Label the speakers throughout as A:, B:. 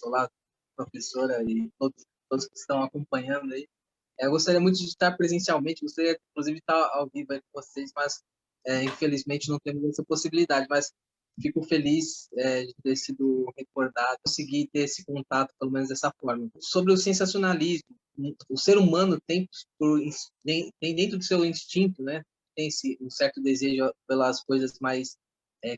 A: olá, professora e todos que estão acompanhando aí. Eu gostaria muito de estar presencialmente, gostaria, inclusive, de estar ao vivo aí com vocês, mas, infelizmente, não temos essa possibilidade. Mas fico feliz de ter sido recordado, conseguir ter esse contato, pelo menos dessa forma. Sobre o sensacionalismo, o ser humano tem dentro do seu instinto, né? Tem um certo desejo pelas coisas mais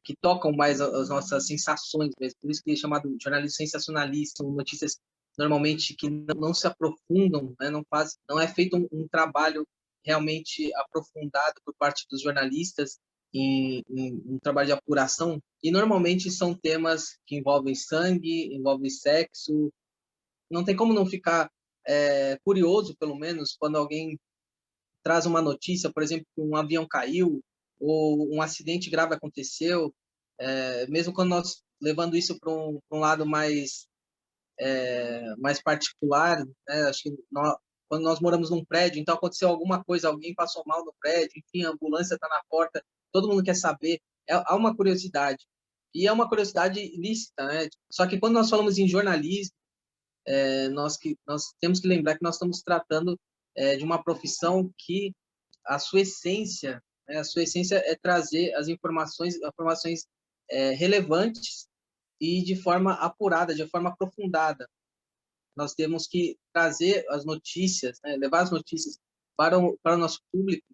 A: que tocam mais as nossas sensações mesmo. Por isso que é chamado jornalismo sensacionalista, são notícias normalmente que não se aprofundam, né? Não é feito um trabalho realmente aprofundado por parte dos jornalistas em um trabalho de apuração, e normalmente são temas que envolvem sangue, envolvem sexo. Não tem como não ficar curioso, pelo menos, quando alguém traz uma notícia, por exemplo, que um avião caiu ou um acidente grave aconteceu, mesmo quando nós levando isso para um lado mais particular, né? Acho que quando nós moramos num prédio, então aconteceu alguma coisa, alguém passou mal no prédio, enfim, a ambulância está na porta, todo mundo quer saber, há uma curiosidade. E é uma curiosidade lícita, né? Só que quando nós falamos em jornalismo, nós temos que lembrar que nós estamos tratando de uma profissão que a sua essência, né, a sua essência é trazer as informações relevantes e de forma apurada, de forma aprofundada. Nós temos que trazer as notícias, né, levar as notícias para o nosso público,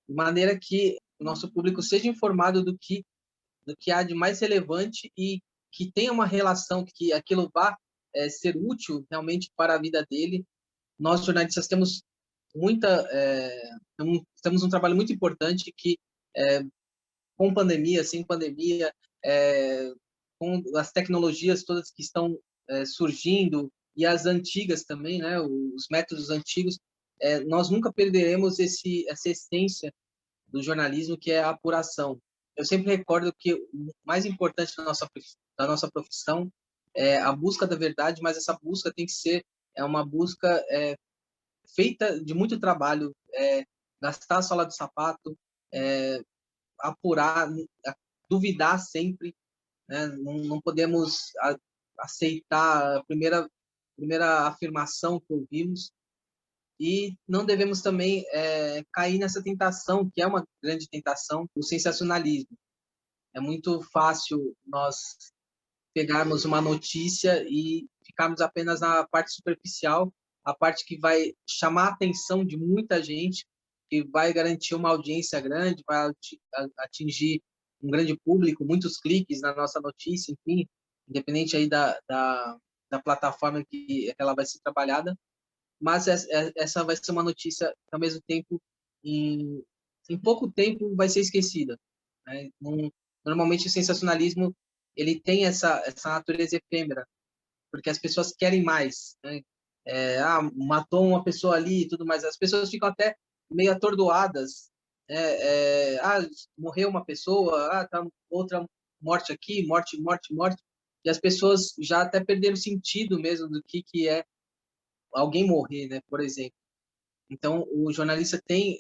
A: de maneira que o nosso público seja informado do que há de mais relevante e que tenha uma relação, que aquilo vá ser útil realmente para a vida dele. Nós, jornalistas, temos um trabalho muito importante que, com pandemia, sem pandemia, com as tecnologias todas que estão surgindo e as antigas também, né, os métodos antigos, nós nunca perderemos essa essência do jornalismo, que é a apuração. Eu sempre recordo que o mais importante da nossa profissão é a busca da verdade, mas essa busca tem que ser uma busca feita de muito trabalho, gastar a sola do sapato, apurar, duvidar sempre, né? Não podemos aceitar a primeira afirmação que ouvimos, e não devemos também cair nessa tentação, que é uma grande tentação, o sensacionalismo. É muito fácil nós pegarmos uma notícia e ficarmos apenas na parte superficial, a parte que vai chamar a atenção de muita gente, que vai garantir uma audiência grande, vai atingir um grande público, muitos cliques na nossa notícia, enfim, independente aí da plataforma que ela vai ser trabalhada, mas essa vai ser uma notícia que, ao mesmo tempo, em pouco tempo, vai ser esquecida, né? Normalmente, o sensacionalismo ele tem essa natureza efêmera, porque as pessoas querem mais, né? Matou uma pessoa ali e tudo mais. As pessoas ficam até meio atordoadas. Morreu uma pessoa, tá outra morte aqui, morte, morte, morte. E as pessoas já até perderam o sentido mesmo do que é alguém morrer, né, por exemplo. Então, o jornalista tem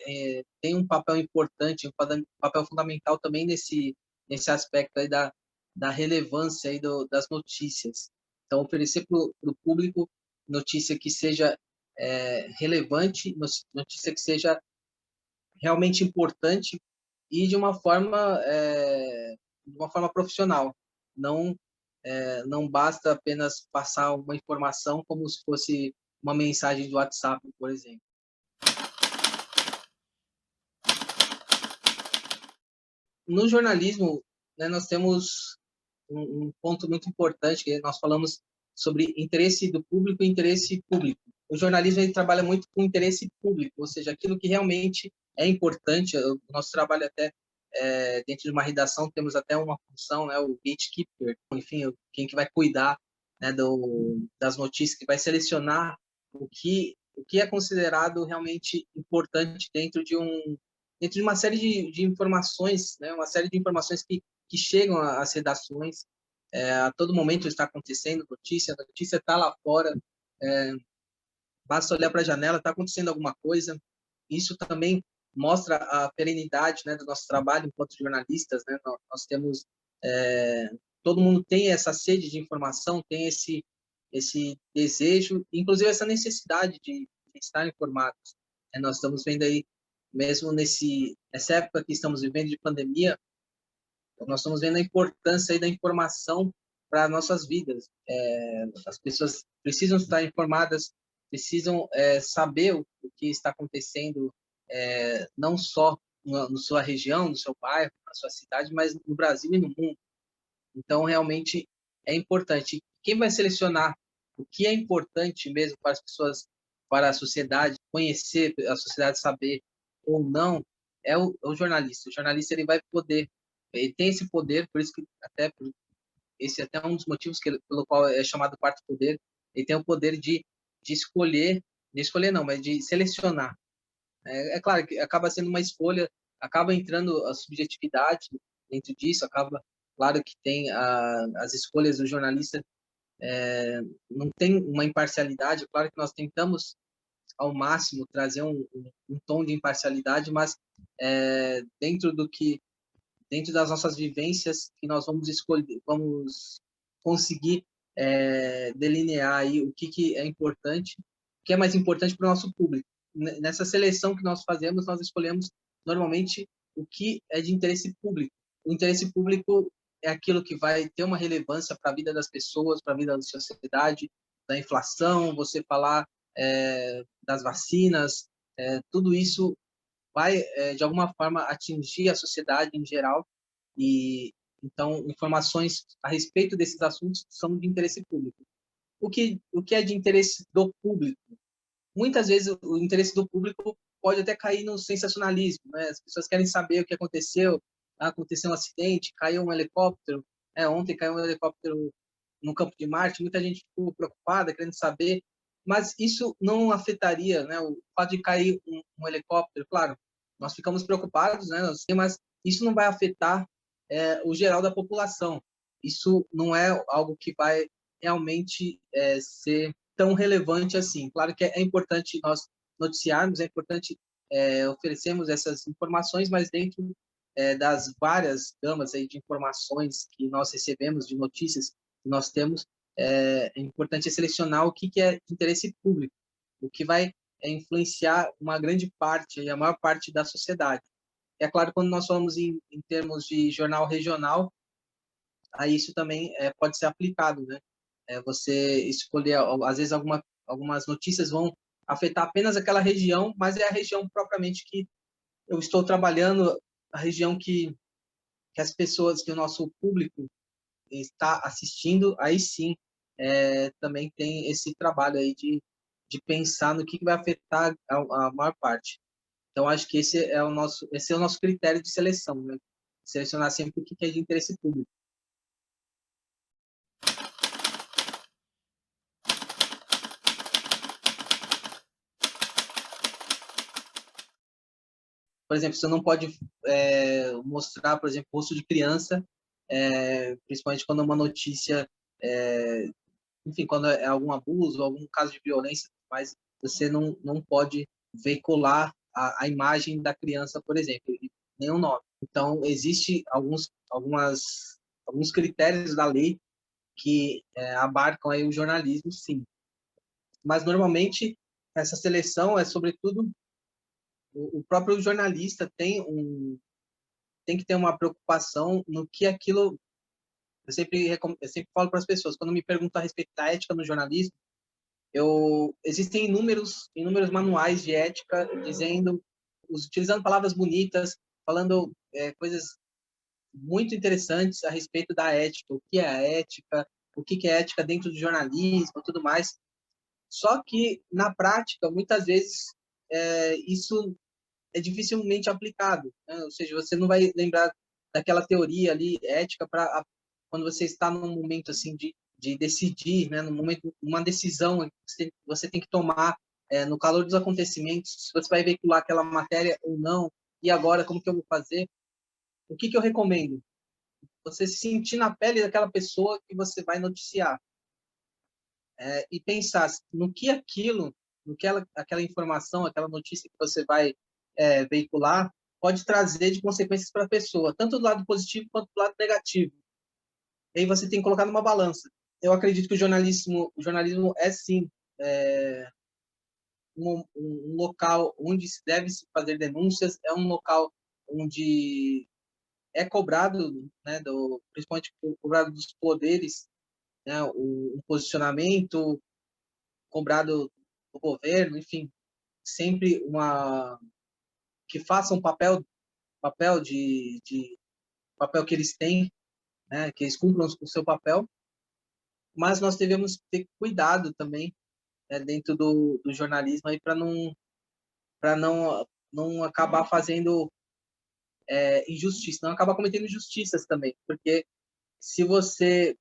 A: um papel importante, um papel fundamental também nesse aspecto aí da relevância aí das notícias. Então, oferecer para o público notícia que seja relevante, notícia que seja realmente importante e de uma forma profissional. Não basta apenas passar uma informação como se fosse uma mensagem do WhatsApp, por exemplo. No jornalismo, né, nós temos um ponto muito importante, que nós falamos sobre interesse do público e interesse público. O jornalismo ele trabalha muito com interesse público, ou seja, aquilo que realmente é importante. O nosso trabalho até dentro de uma redação temos até uma função, né, o gatekeeper, enfim, quem que vai cuidar, né, das notícias, que vai selecionar o que é considerado realmente importante dentro de uma série de informações, né, uma série de informações que chegam às redações. A todo momento está acontecendo notícia, a notícia está lá fora, basta olhar para a janela, está acontecendo alguma coisa. Isso também mostra a perenidade, né, do nosso trabalho enquanto jornalistas, né? Nós temos todo mundo tem essa sede de informação, tem esse desejo, inclusive essa necessidade de estar informados. Nós estamos vendo aí, mesmo nessa época que estamos vivendo de pandemia, nós estamos vendo a importância aí da informação para nossas vidas. As pessoas precisam estar informadas, precisam saber o que está acontecendo, não só na sua região, no seu bairro, na sua cidade, mas no Brasil e no mundo. Então, realmente é importante. Quem vai selecionar o que é importante mesmo para as pessoas, para a sociedade conhecer, a sociedade saber ou não, é o jornalista. O jornalista ele vai poder, ele tem esse poder, por isso que esse é até um dos motivos pelo qual é chamado quarto poder. Ele tem o poder de escolher não, mas de selecionar. Claro que acaba sendo uma escolha, acaba entrando a subjetividade dentro disso, acaba, claro que tem as escolhas do jornalista, não tem uma imparcialidade, claro que nós tentamos ao máximo trazer um tom de imparcialidade, mas dentro das nossas vivências que nós vamos escolher, vamos conseguir delinear aí o que é importante, o que é mais importante para o nosso público. Nessa seleção que nós fazemos, nós escolhemos normalmente o que é de interesse público. O interesse público é aquilo que vai ter uma relevância para a vida das pessoas, para a vida da sociedade, da inflação, você falar das vacinas, tudo isso vai, de alguma forma, atingir a sociedade em geral. E então, informações a respeito desses assuntos são de interesse público. O que é de interesse do público? Muitas vezes o interesse do público pode até cair no sensacionalismo, né? As pessoas querem saber o que aconteceu. Aconteceu um acidente, caiu um helicóptero. Ontem caiu um helicóptero no campo de Marte. Muita gente ficou preocupada, querendo saber. Mas isso não afetaria, né? O fato de cair um helicóptero, claro, nós ficamos preocupados, né? Mas isso não vai afetar o geral da população. Isso não é algo que vai realmente ser tão relevante assim. Claro que é importante nós noticiarmos, é importante oferecermos essas informações, mas dentro das várias gamas aí de informações que nós recebemos, de notícias que nós temos, é importante selecionar o que é de interesse público, o que vai influenciar uma grande parte, a maior parte da sociedade. É claro, quando nós falamos em termos de jornal regional, aí isso também pode ser aplicado, né? Você escolher, às vezes algumas notícias vão afetar apenas aquela região, mas é a região propriamente que eu estou trabalhando, a região que as pessoas, que o nosso público está assistindo, aí sim também tem esse trabalho aí de pensar no que vai afetar a maior parte. Então, acho que esse é o nosso critério de seleção, né? Selecionar sempre o que é de interesse público. Por exemplo, você não pode mostrar, por exemplo, rosto de criança, principalmente quando é uma notícia, enfim, quando é algum abuso, algum caso de violência, mas você não pode veicular a imagem da criança, por exemplo, e nenhum nome. Então, existe alguns critérios da lei que abarcam aí o jornalismo, sim. Mas, normalmente, essa seleção é, sobretudo, o próprio jornalista tem que ter uma preocupação no que aquilo... Eu sempre falo para as pessoas, quando me perguntam a respeito da ética no jornalismo, existem inúmeros manuais de ética dizendo, utilizando palavras bonitas, falando coisas muito interessantes a respeito da ética, o que é a ética, o que é ética dentro do jornalismo e tudo mais. Só que, na prática, muitas vezes, isso é dificilmente aplicado, né? Ou seja, você não vai lembrar daquela teoria ali ética para quando você está num momento assim de decidir, né? No momento, uma decisão que você tem que tomar no calor dos acontecimentos, se você vai veicular aquela matéria ou não, e agora como que eu vou fazer? O que eu recomendo? Você se sentir na pele daquela pessoa que você vai noticiar, e pensar no que aquela informação, aquela notícia que você vai veicular pode trazer de consequências para a pessoa, tanto do lado positivo quanto do lado negativo. E aí você tem que colocar numa balança. eu acredito que o jornalismo é sim um local onde se deve se fazer denúncias, é um local onde é cobrado, né, principalmente cobrado dos poderes, né, o posicionamento cobrado do governo, enfim, sempre que façam papel papel que eles têm, né, que eles cumpram o seu papel, mas nós devemos ter cuidado também, né, dentro do jornalismo aí para não acabar fazendo injustiça, não acabar cometendo injustiças também, porque se você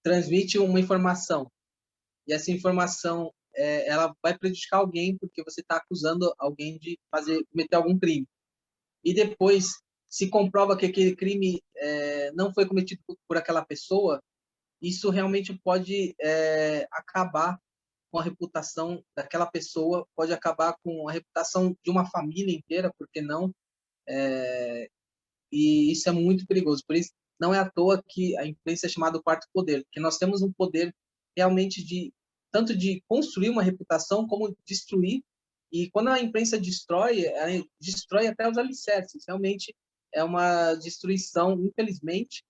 A: transmite uma informação e essa informação ela vai prejudicar alguém porque você está acusando alguém de cometer algum crime e depois se comprova que aquele crime não foi cometido por aquela pessoa, isso realmente pode acabar com a reputação daquela pessoa, pode acabar com a reputação de uma família inteira, porque não? E isso é muito perigoso. Por isso, não é à toa que a imprensa é chamada o quarto poder, porque nós temos um poder realmente tanto de construir uma reputação como destruir. E quando a imprensa destrói, ela destrói até os alicerces. Realmente é uma destruição, infelizmente,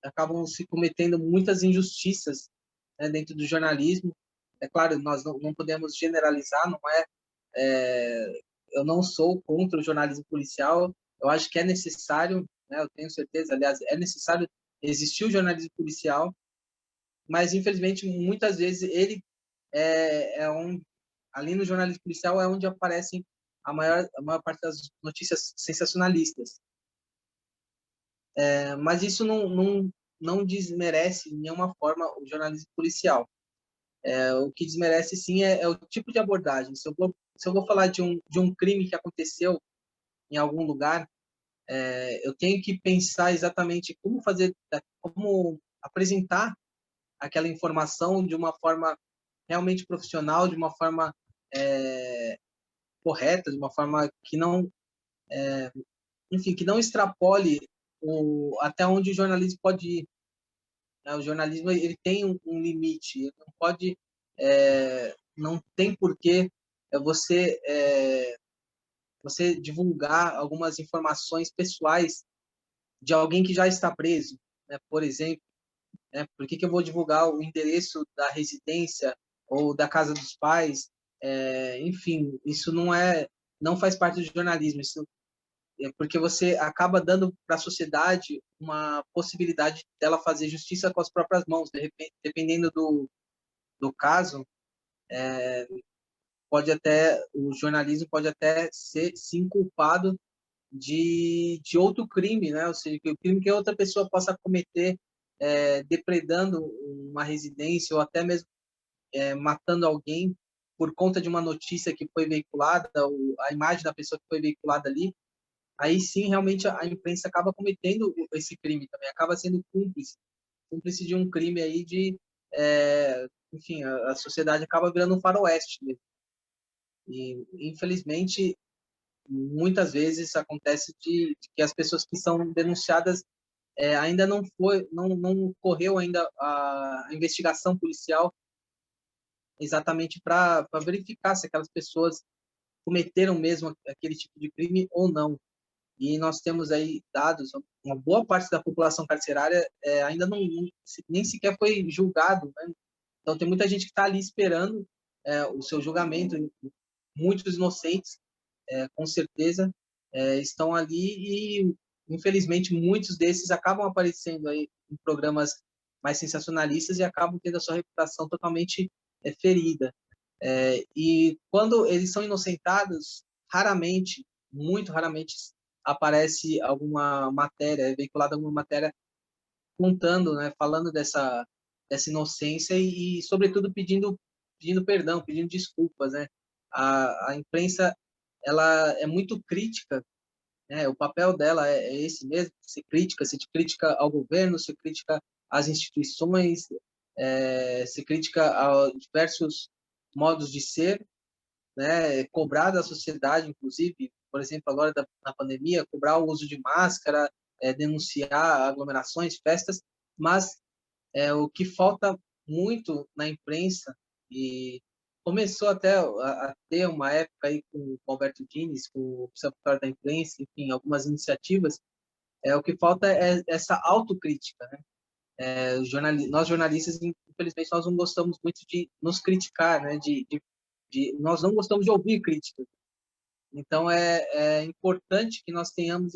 A: acabam se cometendo muitas injustiças, né, dentro do jornalismo. É claro, nós não podemos generalizar, não eu não sou contra o jornalismo policial, eu acho que é necessário, né, eu tenho certeza, aliás, é necessário existir o jornalismo policial, mas infelizmente muitas vezes ele ali no jornalismo policial é onde aparecem a maior parte das notícias sensacionalistas. Mas isso não desmerece de nenhuma forma o jornalismo policial. O que desmerece, sim, é o tipo de abordagem. Se eu vou falar de um crime que aconteceu em algum lugar, eu tenho que pensar exatamente como apresentar aquela informação de uma forma realmente profissional, de uma forma correta, de uma forma que não, enfim, que não extrapole até onde o jornalismo pode ir, né? O jornalismo ele tem um limite, ele não pode, não tem porquê você divulgar algumas informações pessoais de alguém que já está preso, né? Por exemplo, né? Por que eu vou divulgar o endereço da residência ou da casa dos pais? Enfim, isso não faz parte do jornalismo. Isso é porque você acaba dando para a sociedade uma possibilidade dela fazer justiça com as próprias mãos. De repente, dependendo do caso, o jornalismo pode até ser sim culpado de outro crime, né? Ou seja, que o crime que outra pessoa possa cometer, depredando uma residência ou até mesmo matando alguém por conta de uma notícia que foi veiculada, ou a imagem da pessoa que foi veiculada ali, aí sim realmente a imprensa acaba cometendo esse crime também, acaba sendo cúmplice de um crime aí enfim, a sociedade acaba virando um faroeste mesmo. E infelizmente muitas vezes acontece de que as pessoas que são denunciadas ainda não correu ainda a investigação policial exatamente para verificar se aquelas pessoas cometeram mesmo aquele tipo de crime ou não. E nós temos aí dados, uma boa parte da população carcerária ainda nem sequer foi julgado, né? Então tem muita gente que está ali esperando o seu julgamento, muitos inocentes, com certeza, estão ali e, infelizmente, muitos desses acabam aparecendo aí em programas mais sensacionalistas e acabam tendo a sua reputação totalmente ferida. E quando eles são inocentados, raramente, muito raramente, aparece alguma matéria, é veiculada alguma matéria contando, né, falando dessa inocência sobretudo, pedindo perdão, pedindo desculpas, né? A imprensa, ela é muito crítica, né? O papel dela é esse mesmo, ser crítica ao governo, ser crítica às instituições, ser crítica a diversos modos de ser, né? Cobrar da sociedade, inclusive, por exemplo, agora na pandemia, cobrar o uso de máscara, denunciar aglomerações, festas, mas o que falta muito na imprensa, e começou até a ter uma época aí com o Alberto Dines, com o Observatório da Imprensa, enfim, algumas iniciativas, o que falta é essa autocrítica, né? Nós jornalistas, infelizmente, nós não gostamos muito de nos criticar, né? Nós não gostamos de ouvir críticas. Então, é importante que nós tenhamos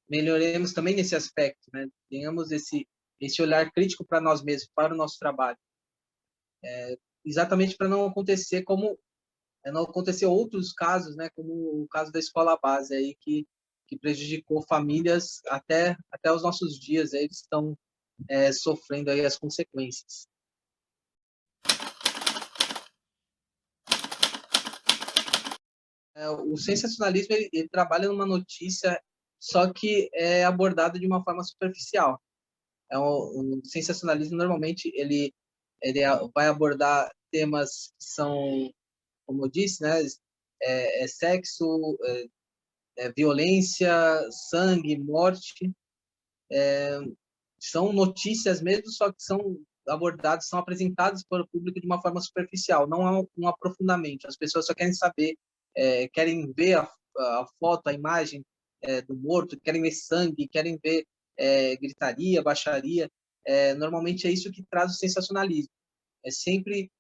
A: melhoremos também nesse aspecto, né? Tenhamos esse olhar crítico para nós mesmos, para o nosso trabalho, exatamente para não acontecer outros casos, né? Como o caso da escola base aí que prejudicou famílias até os nossos dias. Aí eles estão sofrendo aí as consequências. O sensacionalismo ele trabalha numa notícia, só que é abordado de uma forma superficial. O sensacionalismo normalmente ele vai abordar temas que são, como eu disse, né, sexo, violência, sangue, morte. São notícias mesmo, só que são abordadas, são apresentadas para o público de uma forma superficial, não há um aprofundamento. As pessoas só querem saber, querem ver a foto, a imagem do morto, querem ver sangue, querem ver gritaria, baixaria. Normalmente é isso que traz o sensacionalismo. É sempre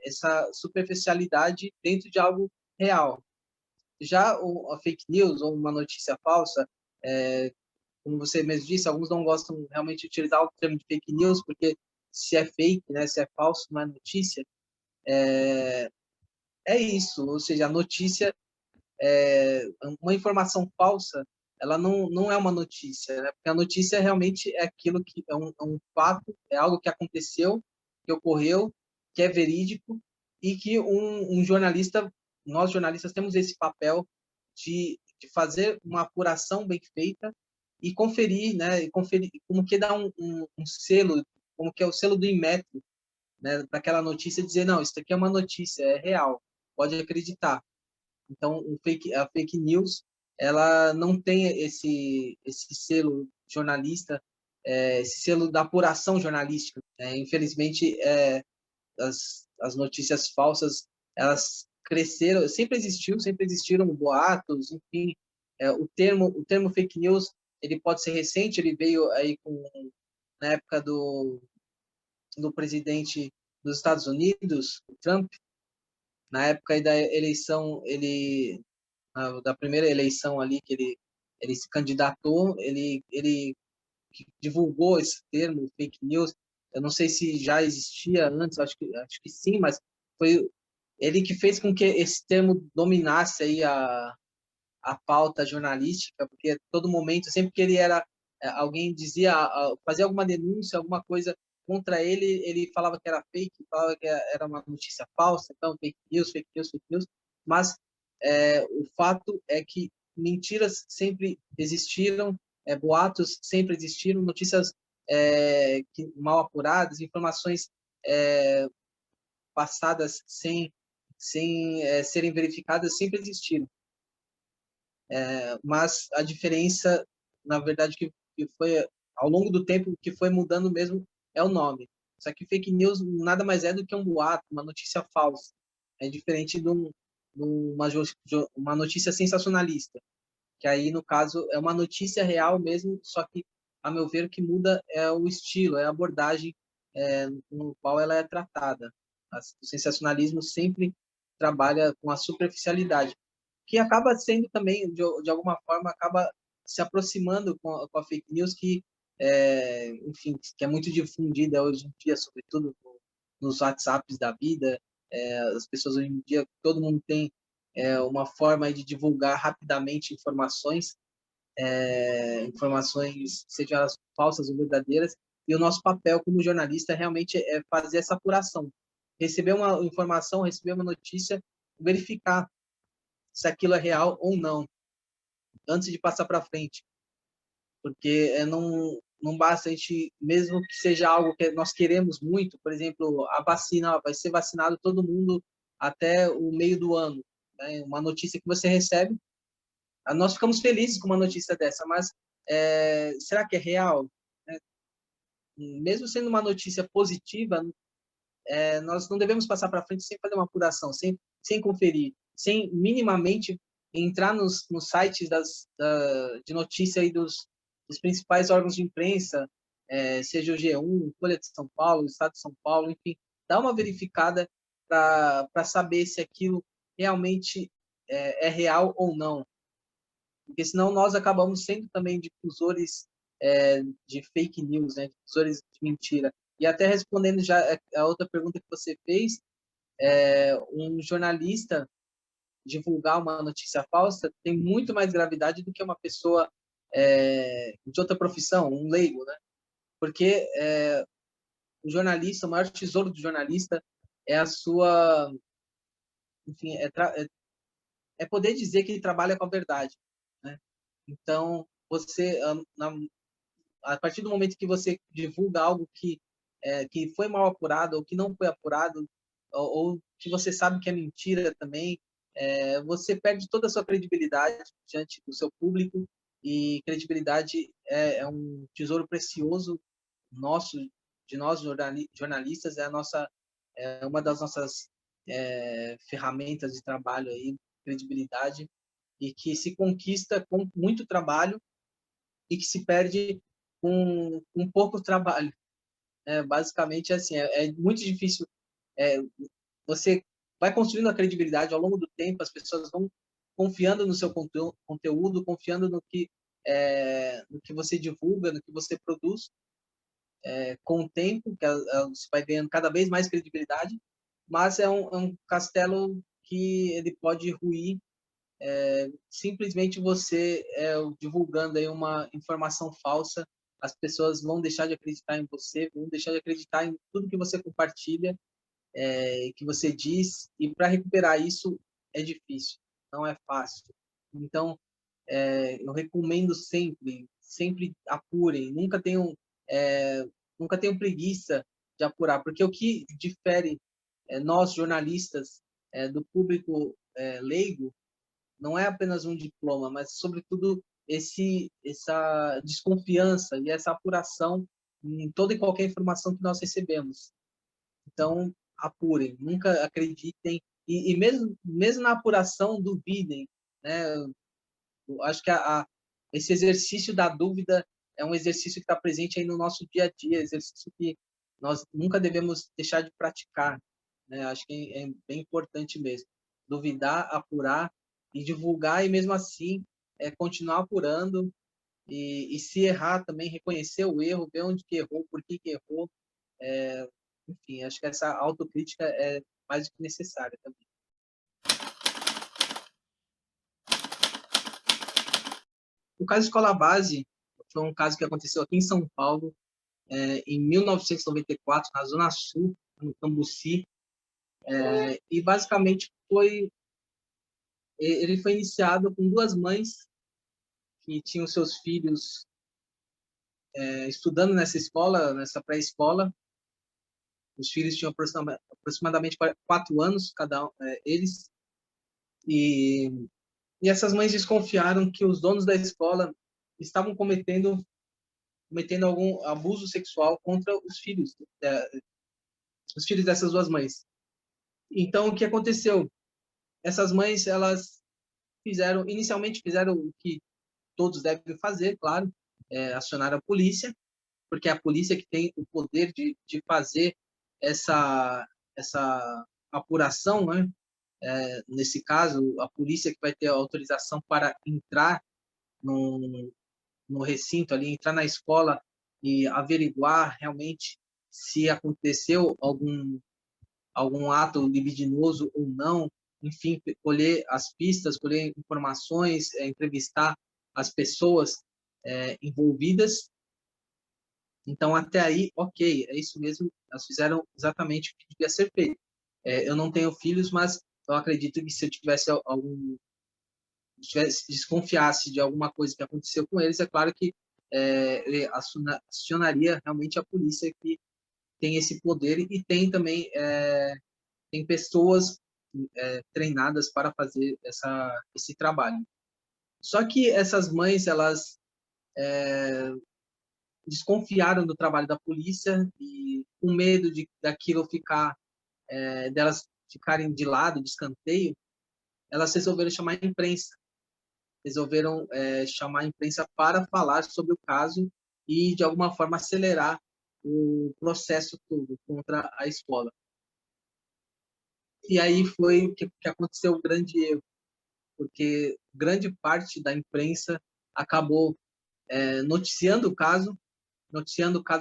A: essa superficialidade dentro de algo real. Já a fake news ou uma notícia falsa, como você mesmo disse, alguns não gostam realmente de utilizar o termo de fake news, porque se é fake, né, se é falso, não é notícia. É isso, ou seja, a notícia, uma informação falsa, ela não é uma notícia, né? Porque a notícia realmente é aquilo que é um fato, é algo que aconteceu, que ocorreu, que é verídico, e que um jornalista, nós jornalistas temos esse papel de fazer uma apuração bem feita e conferir, né? E conferir, como que dá um selo, como que é o selo do Inmetro, né? Para aquela notícia dizer, não, isso aqui é uma notícia, é real, pode acreditar. Então, a fake news, ela não tem esse selo jornalista, esse selo da apuração jornalística. Infelizmente, as notícias falsas, elas cresceram, sempre existiram boatos, enfim. O termo fake news, ele pode ser recente, ele veio aí na época do presidente dos Estados Unidos, o Trump, na época da eleição, da primeira eleição ali que ele se candidatou, ele divulgou esse termo, fake news. Eu não sei se já existia antes, acho que sim, mas foi ele que fez com que esse termo dominasse aí a pauta jornalística, porque a todo momento, sempre que alguém fazia alguma denúncia, alguma coisa contra ele, ele falava que era fake, falava que era uma notícia falsa, então fake news, fake news, fake news. Mas o fato é que mentiras sempre existiram, boatos sempre existiram, notícias mal apuradas, informações passadas sem serem verificadas sempre existiram. Mas a diferença, na verdade, que foi ao longo do tempo, que foi mudando mesmo é o nome. Só que fake news nada mais é do que um boato, uma notícia falsa. É diferente de uma notícia sensacionalista, que aí, no caso, é uma notícia real mesmo, só que, a meu ver, o que muda é o estilo, é a abordagem no qual ela é tratada. O sensacionalismo sempre trabalha com a superficialidade, que acaba sendo também, de alguma forma, acaba se aproximando com a fake news, enfim, que é muito difundida hoje em dia, sobretudo nos WhatsApps da vida. As pessoas hoje em dia, todo mundo tem uma forma de divulgar rapidamente informações, sejam elas falsas ou verdadeiras, e o nosso papel como jornalista realmente é fazer essa apuração, receber uma informação, receber uma notícia, verificar se aquilo é real ou não, antes de passar para frente. Porque não basta a gente, mesmo que seja algo que nós queremos muito, por exemplo, a vacina, vai ser vacinado todo mundo até o meio do ano. Né? Uma notícia que você recebe, nós ficamos felizes com uma notícia dessa, mas será que é real? Mesmo sendo uma notícia positiva, nós não devemos passar para frente sem fazer uma apuração, sem conferir, sem minimamente entrar nos sites de notícia aí dos principais órgãos de imprensa, seja o G1, Folha de São Paulo, Estado de São Paulo, enfim, dar uma verificada para saber se aquilo realmente é real ou não. Porque senão nós acabamos sendo também difusores de fake news, né? Difusores de mentira. E até respondendo já a outra pergunta que você fez, um jornalista divulgar uma notícia falsa tem muito mais gravidade do que uma pessoa de outra profissão, um leigo, né? Porque o jornalista, o maior tesouro do jornalista é a sua, enfim, é poder dizer que ele trabalha com a verdade, né? Então, você, a partir do momento que você divulga algo que foi mal apurado ou que não foi apurado, ou que você sabe que é mentira também, você perde toda a sua credibilidade diante do seu público, e credibilidade é um tesouro precioso nosso, de nós jornalistas, é uma das nossas ferramentas de trabalho aí, credibilidade, e que se conquista com muito trabalho e que se perde com pouco trabalho. Basicamente, assim, é muito difícil. Você vai construindo a credibilidade ao longo do tempo, as pessoas vão confiando no seu conteúdo, confiando no que você divulga, no que você produz, com o tempo, que você vai ganhando cada vez mais credibilidade, mas é um castelo que ele pode ruir simplesmente você divulgando aí uma informação falsa. As pessoas vão deixar de acreditar em você, vão deixar de acreditar em tudo que você compartilha, que você diz, e para recuperar isso é difícil, não é fácil. Então, eu recomendo sempre apurem, nunca tenham preguiça de apurar, porque o que difere nós jornalistas do público leigo não é apenas um diploma, mas sobretudo essa desconfiança e essa apuração em toda e qualquer informação que nós recebemos. Então, apurem, nunca acreditem, e mesmo na apuração, duvidem, né? Eu acho que esse exercício da dúvida é um exercício que está presente aí no nosso dia a dia, exercício que nós nunca devemos deixar de praticar, né? Acho que é bem importante mesmo. Duvidar, apurar e divulgar, e mesmo assim continuar apurando, e se errar também, reconhecer o erro, ver onde que errou, por que errou. Enfim, acho que essa autocrítica é mais do que necessária também. O caso de Escola Base foi um caso que aconteceu aqui em São Paulo, em 1994, na Zona Sul, no Cambuci, e basicamente ele foi iniciado com duas mães que tinham seus filhos estudando nessa escola, nessa pré-escola. Os filhos tinham aproximadamente 4 anos, cada eles, e essas mães desconfiaram que os donos da escola estavam cometendo algum abuso sexual contra os filhos dessas duas mães. Então, o que aconteceu? Essas mães, elas inicialmente fizeram o que todos devem fazer, claro, acionar a polícia, porque é a polícia que tem o poder de fazer essa apuração, né? Nesse caso, a polícia que vai ter a autorização para entrar no recinto ali, entrar na escola e averiguar realmente se aconteceu algum ato libidinoso ou não, enfim, colher as pistas, colher informações, entrevistar as pessoas envolvidas. Então, até aí, ok, é isso mesmo, elas fizeram exatamente o que devia ser feito. Eu não tenho filhos, mas eu acredito que se eu desconfiasse de alguma coisa que aconteceu com eles, é claro que ele acionaria realmente a polícia, que tem esse poder, e tem também tem pessoas treinadas para fazer esse trabalho. Só que essas mães, elas desconfiaram do trabalho da polícia e com medo de daquilo ficar, delas ficarem de lado, de escanteio, elas resolveram chamar a imprensa. Resolveram chamar a imprensa para falar sobre o caso e, de alguma forma, acelerar o processo todo contra a escola. E aí foi que aconteceu o grande erro, porque grande parte da imprensa acabou noticiando o caso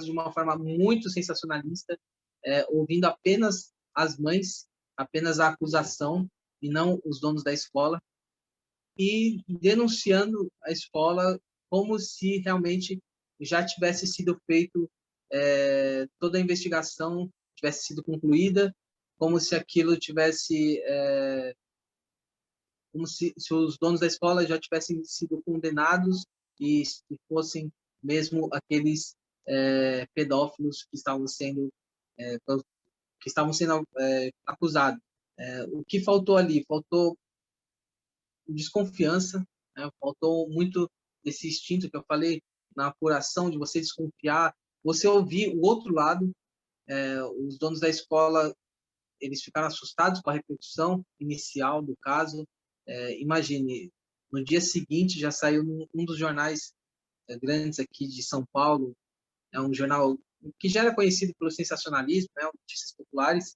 A: de uma forma muito sensacionalista, ouvindo apenas as mães, apenas a acusação e não os donos da escola, e denunciando a escola como se realmente já tivesse sido feito toda a investigação tivesse sido concluída, como se aquilo tivesse como se os donos da escola já tivessem sido condenados e fossem mesmo aqueles pedófilos que estavam sendo acusados. O que faltou ali? Faltou desconfiança, né? Faltou muito desse instinto que eu falei na apuração, de você desconfiar, você ouvir o outro lado. Os donos da escola, eles ficaram assustados com a repercussão inicial do caso. Imagine, no dia seguinte já saiu um dos jornais grandes aqui de São Paulo, é um jornal que já era conhecido pelo sensacionalismo, né, Notícias Populares,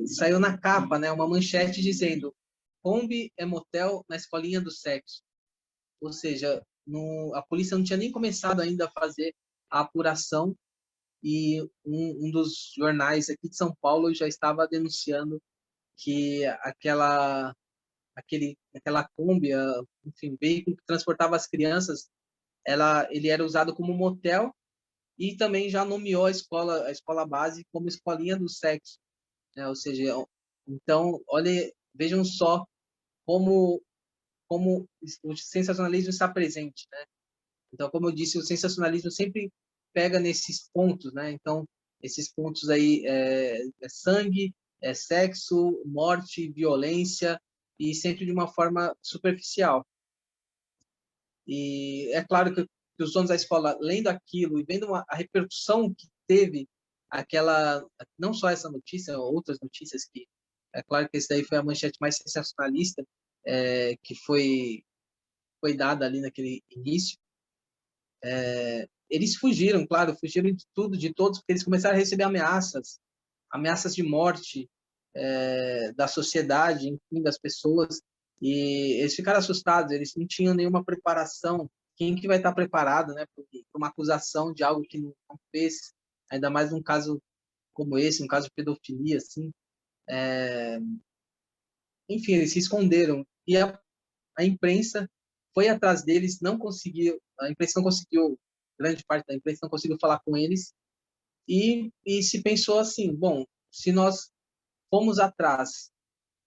A: saiu na capa, né, uma manchete dizendo: Kombi é motel na escolinha do sexo. Ou seja, a polícia não tinha nem começado ainda a fazer a apuração e um dos jornais aqui de São Paulo já estava denunciando que aquela Kombi, enfim, veículo que transportava as crianças, ele era usado como motel e também já nomeou a escola base como escolinha do sexo, né? Ou seja, então, olha, vejam só como o sensacionalismo está presente, né? Então, como eu disse, o sensacionalismo sempre pega nesses pontos, né? Então, esses pontos aí é sangue, é sexo, morte, violência, e sempre de uma forma superficial. E é claro que os donos da escola, lendo aquilo e vendo a repercussão que teve aquela, não só essa notícia, outras notícias que, é claro que esse daí foi a manchete mais sensacionalista que foi dada ali naquele início, eles fugiram, claro, fugiram de tudo, de todos, porque eles começaram a receber ameaças de morte da sociedade, enfim, das pessoas, e eles ficaram assustados, eles não tinham nenhuma preparação. Quem que vai estar preparado, né, para uma acusação de algo que não fez, ainda mais num caso como esse, um caso de pedofilia, assim. Enfim, eles se esconderam, e a imprensa foi atrás deles, não conseguiu, a imprensa não conseguiu, grande parte da imprensa não conseguiu falar com eles, e se pensou assim, bom, se nós fomos atrás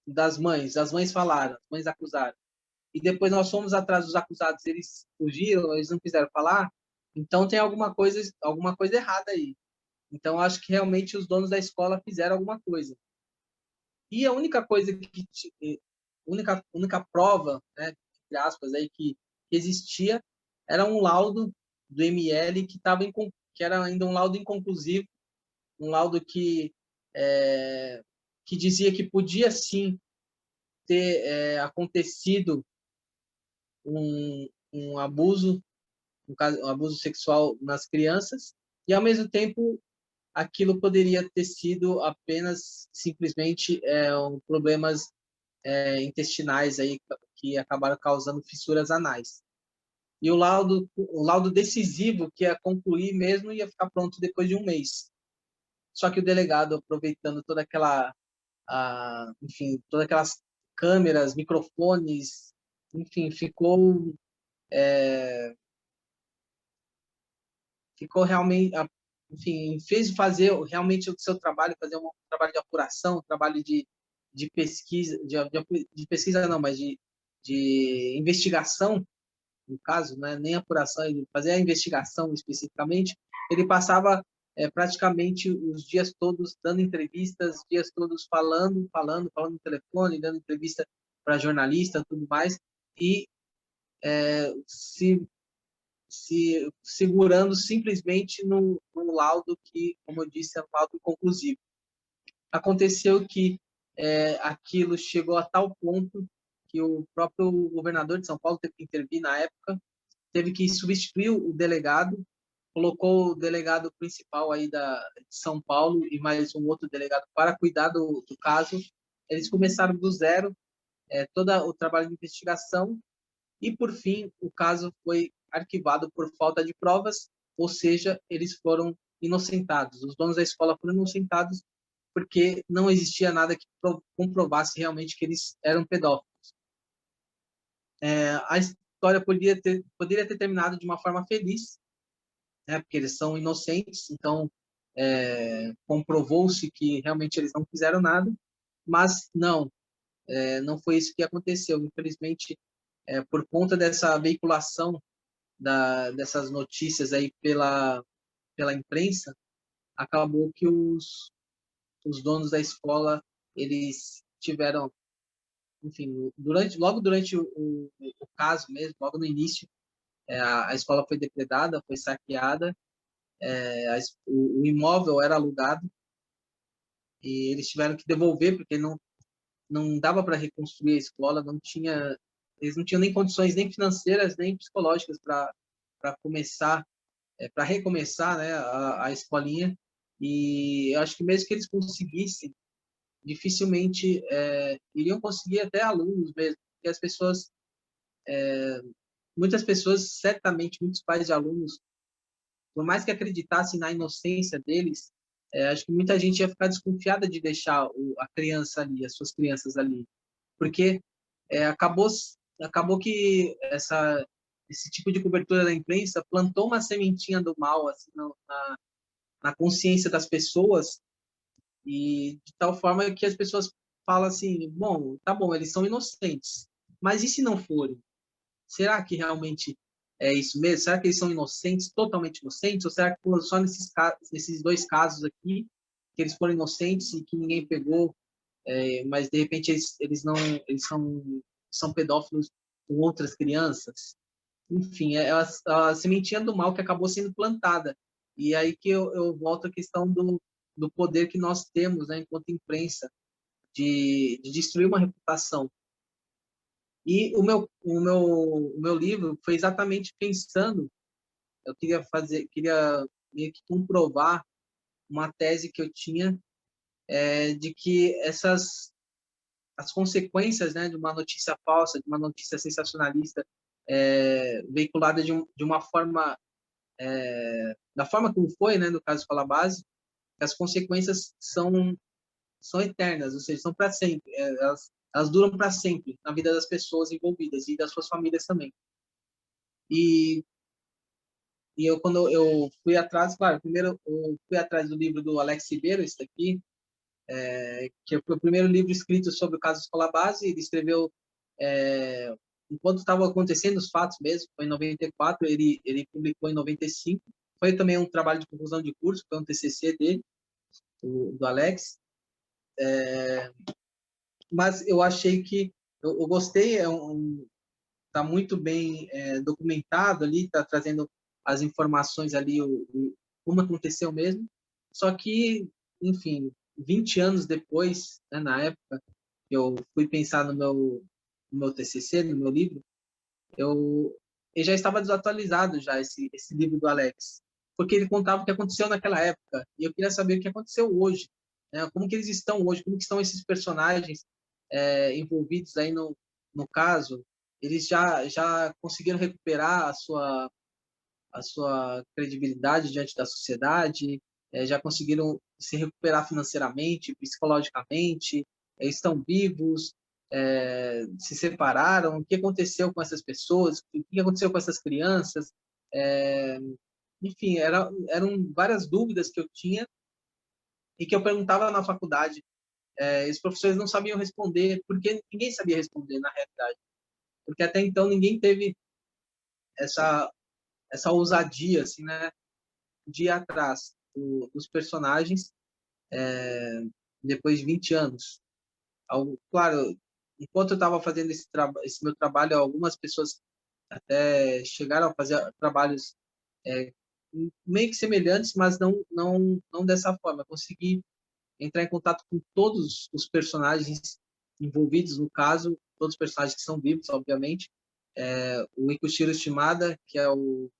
A: das mães, as mães falaram, as mães acusaram, e depois nós fomos atrás dos acusados, eles fugiram, eles não quiseram falar, então tem alguma coisa errada aí. Então acho que realmente os donos da escola fizeram alguma coisa. E a única coisa única prova, né, entre aspas, aí que existia era um laudo do ML que era ainda um laudo inconclusivo, um laudo que dizia que podia sim ter acontecido um abuso, um abuso sexual nas crianças, e ao mesmo tempo aquilo poderia ter sido apenas simplesmente problemas intestinais aí que acabaram causando fissuras anais. E o laudo decisivo que ia concluir mesmo ia ficar pronto depois de um mês. Só que o delegado, aproveitando enfim, todas aquelas câmeras, microfones, enfim, ficou realmente, enfim, fez fazer realmente o seu trabalho, fazer um trabalho de apuração, um trabalho de pesquisa, de pesquisa não, mas de investigação, no caso, né? Nem apuração, ele fazia a investigação especificamente, ele passava praticamente os dias todos dando entrevistas, os dias todos falando no telefone, dando entrevista para jornalista, tudo mais, e se, se segurando simplesmente no laudo que, como eu disse, é um laudo conclusivo. Aconteceu que aquilo chegou a tal ponto que o próprio governador de São Paulo teve que intervir na época, teve que substituir o delegado, colocou o delegado principal aí de São Paulo e mais um outro delegado para cuidar do caso. Eles começaram do zero, todo o trabalho de investigação, e, por fim, o caso foi arquivado por falta de provas, ou seja, eles foram inocentados. Os donos da escola foram inocentados porque não existia nada que comprovasse realmente que eles eram pedófilos. A história poderia ter terminado de uma forma feliz, né, porque eles são inocentes, então comprovou-se que realmente eles não fizeram nada, mas não foi isso que aconteceu. Infelizmente, por conta dessa veiculação dessas notícias aí pela imprensa, acabou que os donos da escola, eles tiveram, enfim, logo durante o caso mesmo, logo no início, a escola foi depredada, foi saqueada, o imóvel era alugado e eles tiveram que devolver porque não dava para reconstruir a escola, eles não tinham nem condições nem financeiras nem psicológicas para começar, para recomeçar, né, a escolinha. E eu acho que mesmo que eles conseguissem, dificilmente iriam conseguir até alunos mesmo, porque as pessoas, muitas pessoas, certamente muitos pais de alunos, por mais que acreditassem na inocência deles, acho que muita gente ia ficar desconfiada de deixar a criança ali, as suas crianças ali, porque acabou que esse tipo de cobertura da imprensa plantou uma sementinha do mal assim, na consciência das pessoas, e de tal forma que as pessoas falam assim, bom, tá bom, eles são inocentes, mas e se não forem? Será que realmente é isso mesmo? Será que eles são inocentes, totalmente inocentes? Ou será que foram só nesses dois casos aqui que eles foram inocentes e que ninguém pegou, mas de repente eles são pedófilos com outras crianças? Enfim, é a sementinha do mal que acabou sendo plantada. E aí que eu volto à questão do poder que nós temos, né, enquanto imprensa, de destruir uma reputação. E o meu livro foi exatamente pensando, eu queria meio que comprovar uma tese que eu tinha, de que as consequências, né, de uma notícia falsa, de uma notícia sensacionalista, veiculada de uma forma, da forma como foi, né, no caso Escola Base, as consequências são eternas, ou seja, são para sempre, elas duram para sempre na vida das pessoas envolvidas e das suas famílias também. E quando eu fui atrás, claro, primeiro eu fui atrás do livro do Alex Ribeiro, esse daqui, que foi o primeiro livro escrito sobre o caso Escola Base. Ele escreveu enquanto estavam acontecendo os fatos mesmo, foi em 94, ele publicou em 95. Foi também um trabalho de conclusão de curso, foi um TCC dele, do Alex. Mas eu achei que eu gostei, tá muito bem documentado ali, tá trazendo as informações ali, como aconteceu mesmo. Só que, enfim, 20 anos depois, né, na época que eu fui pensar no meu TCC, no meu livro, ele já estava desatualizado já, esse livro do Alex, porque ele contava o que aconteceu naquela época, e eu queria saber o que aconteceu hoje, né? Como que eles estão hoje, como que estão esses personagens envolvidos aí no caso. Eles já conseguiram recuperar a sua credibilidade diante da sociedade, já conseguiram se recuperar financeiramente, psicologicamente, estão vivos, se separaram, o que aconteceu com essas pessoas, o que aconteceu com essas crianças, é, enfim, eram várias dúvidas que eu tinha e que eu perguntava na faculdade. Os professores não sabiam responder, porque ninguém sabia responder na realidade, porque até então ninguém teve essa ousadia, assim, né, de ir atrás dos personagens depois de 20 anos. Claro, enquanto eu estava fazendo esse meu trabalho, algumas pessoas chegaram a fazer trabalhos meio que semelhantes, mas não dessa forma. Eu consegui entrar em contato com todos os personagens envolvidos no caso, todos os personagens que são vivos, obviamente. O Ikushiro Shimada, que é o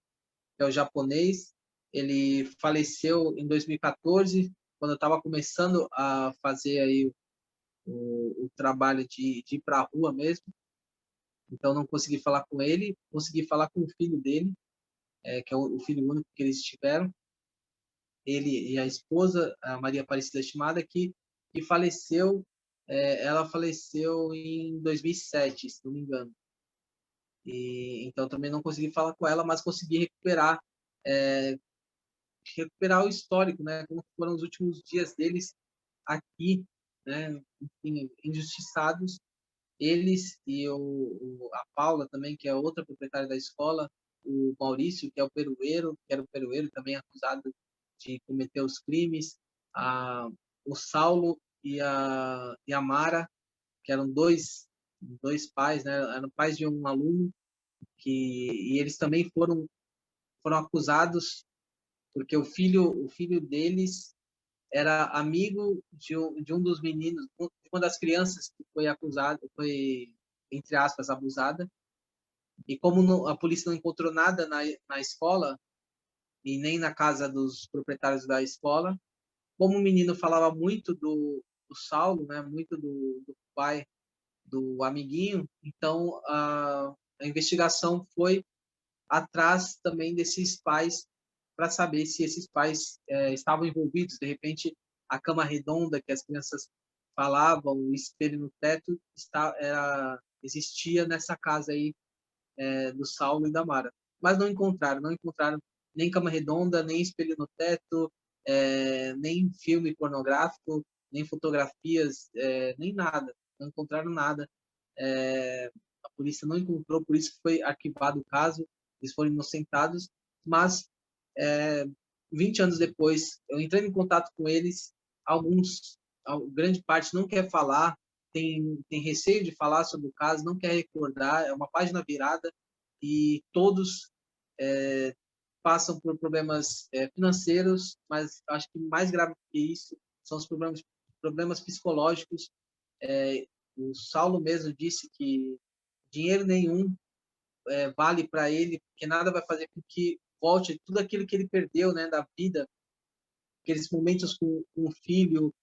A: japonês, ele faleceu em 2014, quando eu estava começando a fazer aí o trabalho de ir para a rua mesmo. Então não consegui falar com ele, consegui falar com o filho dele, que é o filho único que eles tiveram, ele e a esposa, a Maria Aparecida Shimada, que faleceu, ela faleceu em 2007, se não me engano. E então também não consegui falar com ela, mas consegui é, recuperar o histórico, né? Como foram os últimos dias deles aqui, né? Enfim, injustiçados. Eles e a Paula também, que é outra proprietária da escola, o Maurício, que é o perueiro, que era o perueiro também acusado de cometer os crimes, o Saulo e a Mara, que eram dois pais, né? Eram pais de um aluno, e eles também foram acusados porque o filho deles era amigo de um dos meninos, de uma das crianças que foi acusada, foi, entre aspas, abusada. E como a polícia não encontrou nada na escola, e nem na casa dos proprietários da escola, como o menino falava muito do Saulo, né, muito do pai do amiguinho, então a investigação foi atrás também desses pais para saber se esses pais estavam envolvidos. De repente, a cama redonda que as crianças falavam, o espelho no teto, existia nessa casa aí do Saulo e da Mara. Mas não encontraram nem cama redonda, nem espelho no teto, nem filme pornográfico, nem fotografias, nem nada. Não encontraram nada. A polícia não encontrou, por isso que foi arquivado o caso, eles foram inocentados, mas é, 20 anos depois, eu entrei em contato com eles, grande parte não quer falar, tem receio de falar sobre o caso, não quer recordar, é uma página virada, e todos passam por problemas financeiros, mas acho que mais grave que isso são os problemas psicológicos. O Saulo mesmo disse que dinheiro nenhum vale para ele, porque nada vai fazer com que volte tudo aquilo que ele perdeu, né, da vida, aqueles momentos com o filho,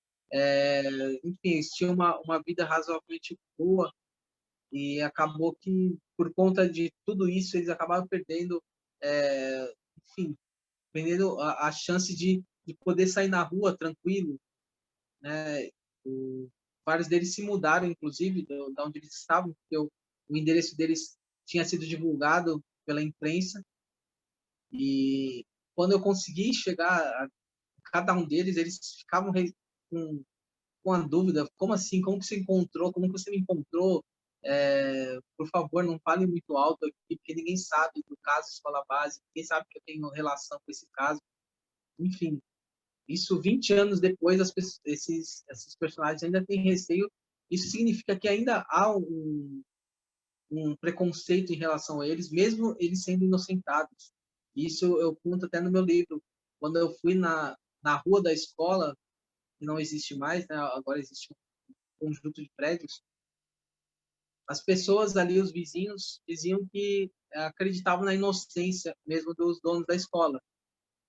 A: enfim, eles tinham uma vida razoavelmente boa, e acabou que, por conta de tudo isso, eles acabaram perdendo, enfim, perdendo a chance de poder sair na rua tranquilo, né? Vários deles se mudaram, inclusive, da onde eles estavam, porque o endereço deles tinha sido divulgado pela imprensa, e quando eu consegui chegar a cada um deles, eles ficavam com, com a dúvida: como assim? Como que você encontrou? Como que você me encontrou? Por favor, não fale muito alto aqui, porque ninguém sabe do caso Escola Base, ninguém sabe que eu tenho relação com esse caso. Enfim, isso 20 anos depois, esses personagens ainda têm receio. Isso significa que ainda há um preconceito em relação a eles, mesmo eles sendo inocentados. Isso eu conto até no meu livro. Quando eu fui na rua da escola, que não existe mais, né? Agora existe um conjunto de prédios, as pessoas ali, os vizinhos, diziam que acreditavam na inocência mesmo dos donos da escola.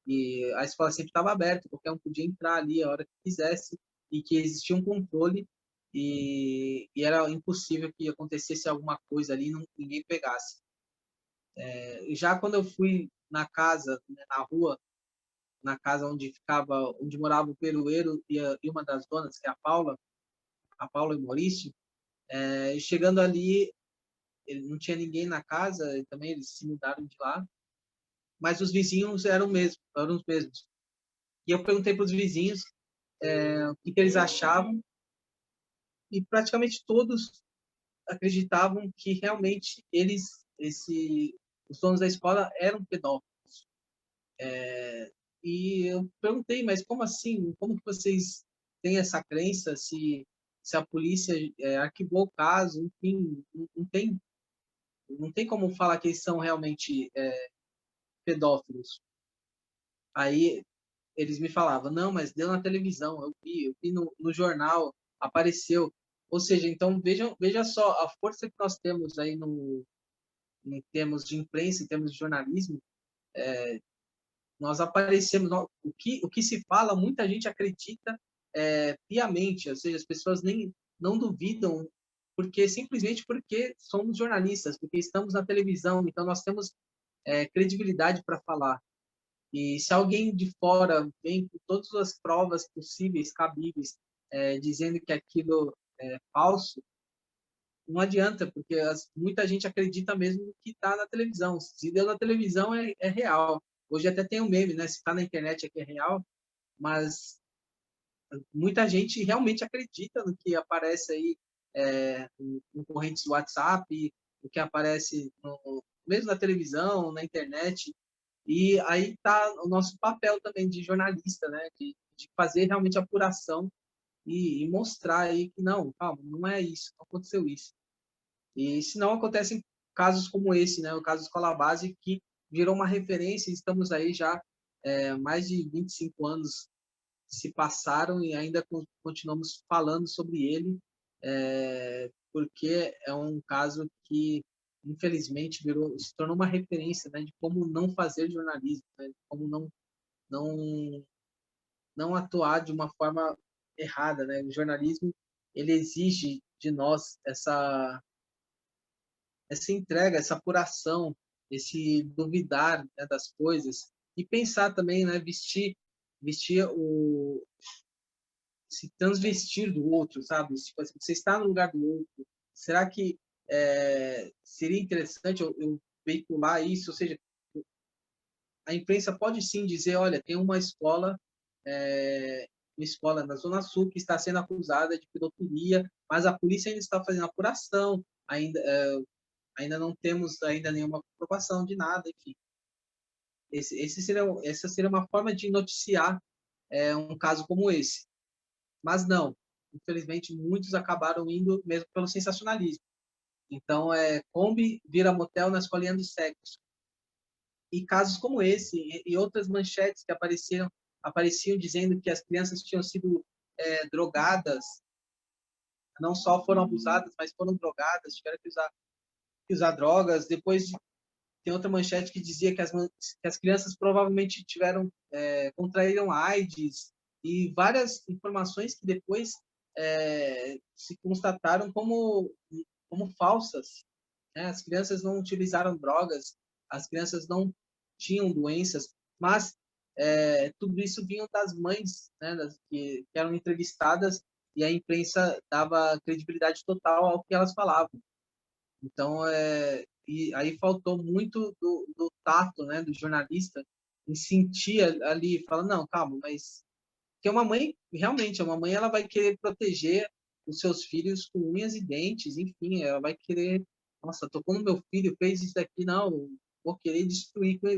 A: E a escola sempre estava aberta, qualquer um podia entrar ali a hora que quisesse, e que existia um controle, e era impossível que acontecesse alguma coisa ali e ninguém pegasse. E já quando eu fui na casa, né, na rua, na casa onde morava o perueiro e uma das donas, que é a Paula e o Maurício, chegando ali, ele não tinha ninguém na casa, e também eles se mudaram de lá, mas os vizinhos eram os mesmos. E eu perguntei para os vizinhos o que eles achavam, e praticamente todos acreditavam que realmente os donos da escola eram pedófilos. E eu perguntei: mas como assim? Como que vocês têm essa crença se a polícia arquivou o caso? Enfim, não tem não tem como falar que eles são realmente pedófilos. Aí eles me falavam, não, mas deu na televisão, eu vi no jornal, apareceu. Ou seja, então veja só a força que nós temos aí em termos de imprensa, em termos de jornalismo. Nós aparecemos, o que se fala, muita gente acredita piamente, ou seja, as pessoas nem não duvidam, porque simplesmente porque somos jornalistas, porque estamos na televisão, então nós temos credibilidade para falar. E se alguém de fora vem com todas as provas possíveis, cabíveis, dizendo que aquilo é falso, não adianta, porque muita gente acredita mesmo no que está na televisão. Se deu na televisão, é real. Hoje até tem um meme, né? Se está na internet aqui é real, mas muita gente realmente acredita no que aparece aí em correntes do WhatsApp, no que aparece mesmo na televisão, na internet. E aí está o nosso papel também de jornalista, né? De fazer realmente a apuração e mostrar aí que não, calma, não é isso, não aconteceu isso. E se não acontecem casos como esse, né? O caso Escola Base, que virou uma referência, estamos aí já mais de 25 anos se passaram e ainda continuamos falando sobre ele, porque é um caso que, infelizmente, se tornou uma referência, né, de como não fazer jornalismo, né, de como não, não atuar de uma forma errada. Né? O jornalismo ele exige de nós essa entrega, essa apuração, esse duvidar, né, das coisas e pensar também, né, vestir se transvestir do outro, sabe? Tipo assim, você está no lugar do outro. Será que seria interessante eu veicular isso? Ou seja, a imprensa pode sim dizer, olha, tem uma escola na Zona Sul que está sendo acusada de pedofilia, mas a polícia ainda está fazendo apuração, ainda não temos ainda nenhuma comprovação de nada, enfim. Essa seria uma forma de noticiar um caso como esse. Mas não, infelizmente muitos acabaram indo mesmo pelo sensacionalismo. Então, Kombi vira motel na escolinha do sexo. E casos como esse e outras manchetes que apareciam dizendo que as crianças tinham sido drogadas, não só foram abusadas, mas foram drogadas, tiveram que usar drogas. Depois tem outra manchete que dizia que as crianças provavelmente contraíram AIDS e várias informações que depois se constataram como falsas. Né? As crianças não utilizaram drogas, as crianças não tinham doenças, mas tudo isso vinha das mães, né, que eram entrevistadas e a imprensa dava credibilidade total ao que elas falavam. Então, e aí faltou muito do tato, né, do jornalista em sentir ali, falando, não, calma, mas que uma mãe, realmente, uma mãe, ela vai querer proteger os seus filhos com unhas e dentes, enfim, ela vai querer, nossa, tocou no meu filho, fez isso daqui, não, vou querer destruir com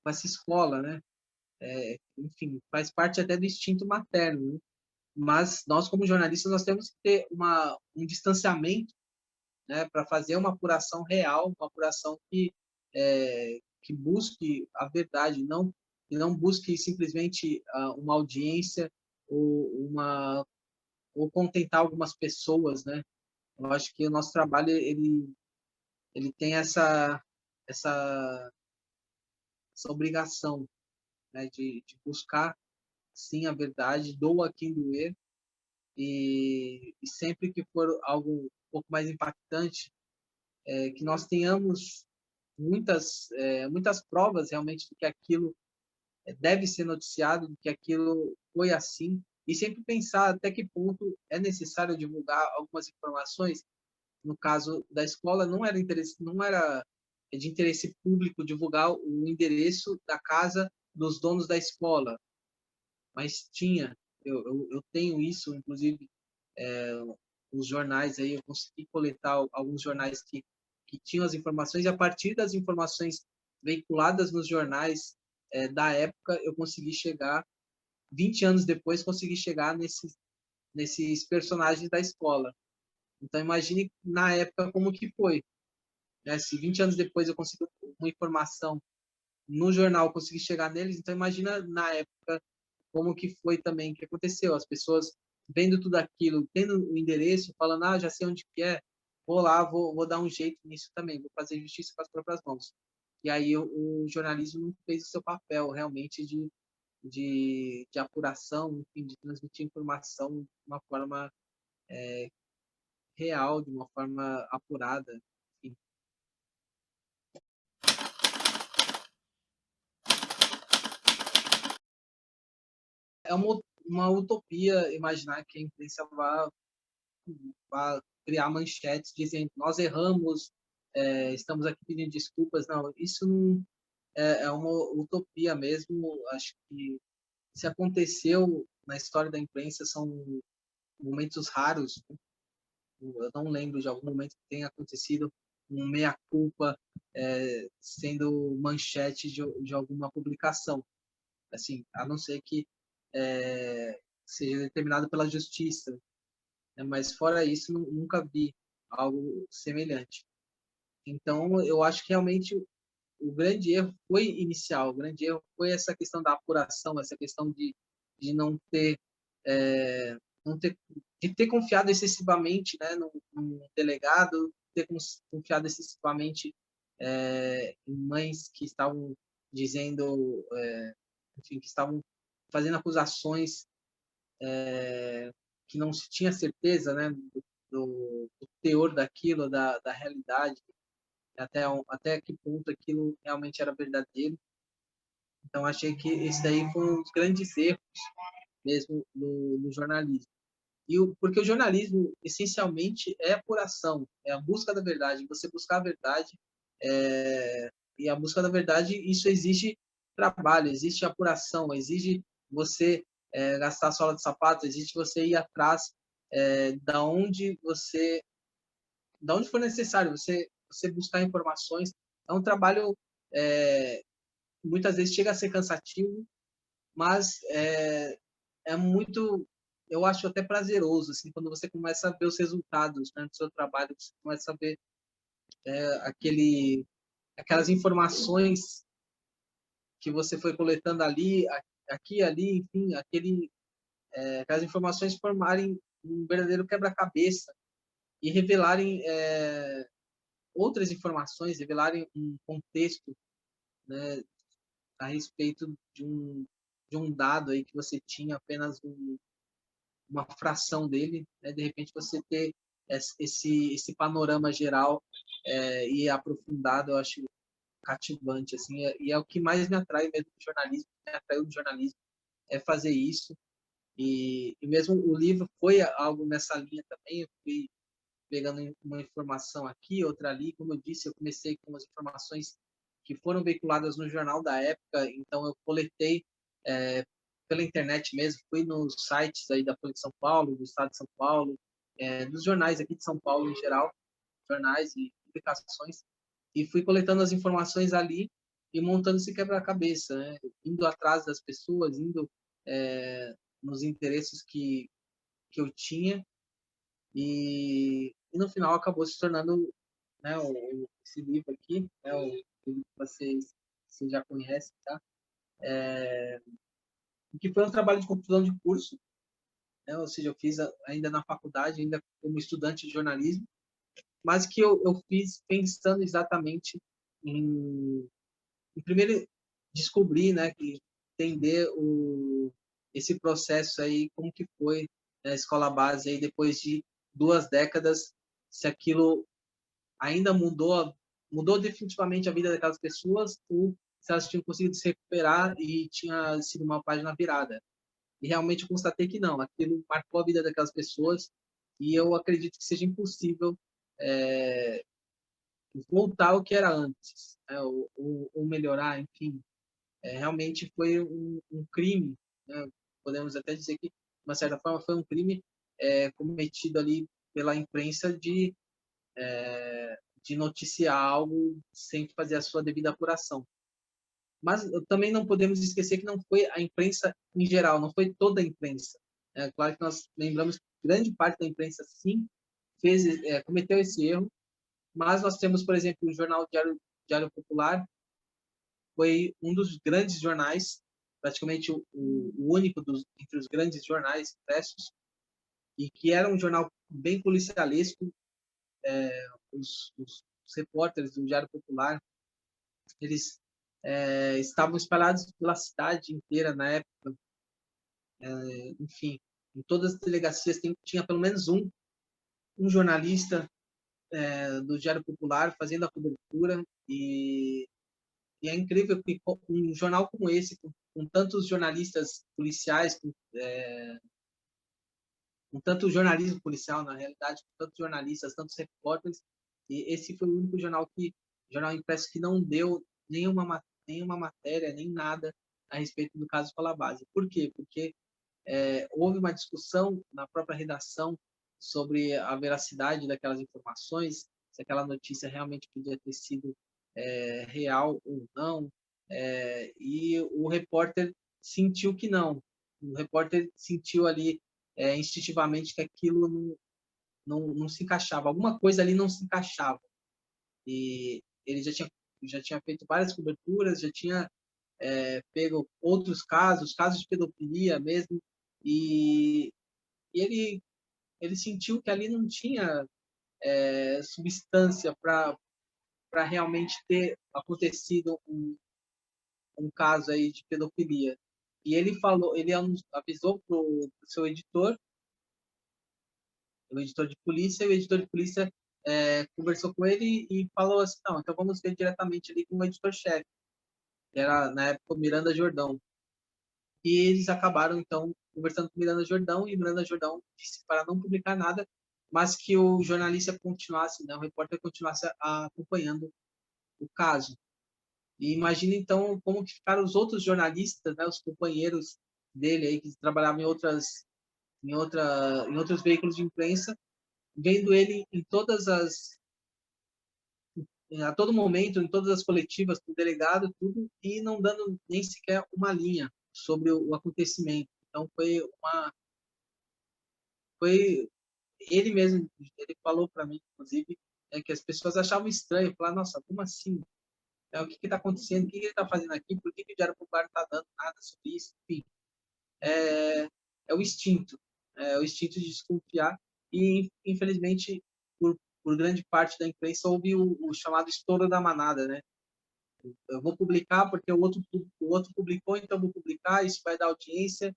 A: essa escola, né? Enfim, faz parte até do instinto materno, né? Mas nós, como jornalistas, nós temos que ter um distanciamento, né, para fazer uma apuração real, uma apuração que busque a verdade, e não busque simplesmente uma audiência ou contentar algumas pessoas, né? Eu acho que o nosso trabalho ele tem essa, essa obrigação, né, de buscar sim a verdade, doa quem doer, e sempre que for algo um pouco mais impactante, que nós tenhamos muitas provas realmente de que aquilo deve ser noticiado, de que aquilo foi assim, e sempre pensar até que ponto é necessário divulgar algumas informações. No caso da escola, não era de interesse público divulgar o endereço da casa dos donos da escola, mas eu tenho isso, inclusive, os jornais aí, eu consegui coletar alguns jornais que tinham as informações, e a partir das informações veiculadas nos jornais da época, eu consegui chegar, 20 anos depois, consegui chegar nesses personagens da escola. Então, imagine na época como que foi. Né? Se 20 anos depois eu consigo uma informação no jornal, consegui chegar neles, então imagina na época como que foi também, o que aconteceu. As pessoas vendo tudo aquilo, tendo o endereço, falando, já sei onde que é, vou lá, vou dar um jeito nisso também, vou fazer justiça com as próprias mãos. E aí o jornalismo não fez o seu papel realmente de apuração, enfim, de transmitir informação de uma forma real, de uma forma apurada. Enfim. É uma utopia imaginar que a imprensa vá criar manchetes dizendo nós erramos, estamos aqui pedindo desculpas. Não, isso não é uma utopia mesmo. Acho que se aconteceu na história da imprensa são momentos raros. Eu não lembro de algum momento que tenha acontecido um meia-culpa sendo manchete de alguma publicação. Assim, a não ser que seja determinado pela justiça. Né? Mas fora isso, nunca vi algo semelhante. Então, eu acho que realmente o grande erro foi inicial, o grande erro foi essa questão da apuração, essa questão de não ter, de ter confiado excessivamente, né, no delegado, ter confiado excessivamente em mães que estavam dizendo, enfim, que estavam fazendo acusações que não se tinha certeza, né, do teor daquilo, da realidade, até que ponto aquilo realmente era verdadeiro. Então, achei que esse daí foi um dos grandes erros mesmo no jornalismo. Porque o jornalismo, essencialmente, é apuração, é a busca da verdade. Você buscar a verdade, e a busca da verdade, isso exige trabalho, exige apuração, exige você gastar a sola de sapato, exige você ir atrás da onde for necessário, você buscar informações. É um trabalho, muitas vezes chega a ser cansativo, mas é muito, eu acho até prazeroso, assim, quando você começa a ver os resultados, né, do seu trabalho, você começa a ver aquelas informações que você foi coletando ali, aqui, ali, enfim, aquelas informações formarem um verdadeiro quebra-cabeça e revelarem outras informações, revelarem um contexto, né, a respeito de um dado aí que você tinha apenas uma fração dele, né? De repente você ter esse panorama geral e aprofundado, eu acho cativante, assim, e é o que mais me atrai mesmo do jornalismo, me atraiu do jornalismo, é fazer isso, e mesmo o livro foi algo nessa linha também. Eu fui pegando uma informação aqui, outra ali. Como eu disse, eu comecei com as informações que foram veiculadas no jornal da época, então eu coletei pela internet mesmo, fui nos sites aí da Folha de São Paulo, do Estado de São Paulo, dos jornais aqui de São Paulo em geral, jornais e publicações, e fui coletando as informações ali e montando esse quebra-cabeça, né? Indo atrás das pessoas, indo nos interesses que eu tinha, e no final acabou se tornando, né, esse livro aqui, né, o livro que vocês já conhecem, tá? Que foi um trabalho de conclusão de curso, né? Ou seja, eu fiz ainda na faculdade, ainda como estudante de jornalismo, mas que eu fiz pensando exatamente em primeiro descobrir, né, entender esse processo aí, como que foi na escola base aí depois de 2 décadas, se aquilo ainda mudou definitivamente a vida daquelas pessoas, ou se elas tinham conseguido se recuperar e tinha sido uma página virada. E realmente eu constatei que não, aquilo marcou a vida daquelas pessoas, e eu acredito que seja impossível é, voltar ao que era antes, né, ou melhorar, enfim. Realmente foi um crime, né? Podemos até dizer que, de uma certa forma, foi um crime cometido ali pela imprensa de noticiar algo sem fazer a sua devida apuração. Mas também não podemos esquecer que não foi a imprensa em geral, não foi toda a imprensa. Claro que nós lembramos que grande parte da imprensa, sim, cometeu esse erro, mas nós temos, por exemplo, o jornal Diário Popular, foi um dos grandes jornais, praticamente o único entre os grandes jornais impressos, e que era um jornal bem policialesco. Os repórteres do Diário Popular, eles estavam espalhados pela cidade inteira na época. Enfim, em todas as delegacias tinha pelo menos um jornalista do Diário Popular fazendo a cobertura, e é incrível que um jornal como esse, com tantos jornalistas policiais, com tanto jornalismo policial, na realidade, com tantos jornalistas, tantos repórteres, e esse foi o único jornal impresso que não deu nenhuma matéria, nem nada a respeito do caso Falabase. Por quê? Porque houve uma discussão na própria redação sobre a veracidade daquelas informações, se aquela notícia realmente podia ter sido real ou não, e o repórter sentiu que não. O repórter sentiu ali instintivamente que aquilo não se encaixava, alguma coisa ali não se encaixava. E ele já tinha feito várias coberturas, já tinha pego outros casos de pedofilia mesmo, e ele sentiu que ali não tinha substância para realmente ter acontecido um caso aí de pedofilia. E ele avisou para o seu editor, o editor de polícia, e o editor de polícia conversou com ele e falou assim, não, então vamos ver diretamente ali com o editor-chefe, que era, na época, o Miranda Jordão. E eles acabaram, então, conversando com Miranda Jordão, e Miranda Jordão disse para não publicar nada, mas que o jornalista continuasse, né, o repórter continuasse acompanhando o caso. E imagina, então, como que ficaram os outros jornalistas, né, os companheiros dele aí, que trabalhavam em outros veículos de imprensa, vendo ele a todo momento, em todas as coletivas, do delegado, tudo, e não dando nem sequer uma linha sobre o acontecimento. Então, foi ele mesmo, ele falou para mim, inclusive, que as pessoas achavam estranho, falaram, nossa, como assim? O que está acontecendo? O que ele está fazendo aqui? Por que o Diário Popular não está dando nada sobre isso? Enfim, é o instinto de desconfiar, e, infelizmente, por grande parte da imprensa, houve o chamado estouro da manada, né? Eu vou publicar porque o outro publicou, então eu vou publicar, isso vai dar audiência,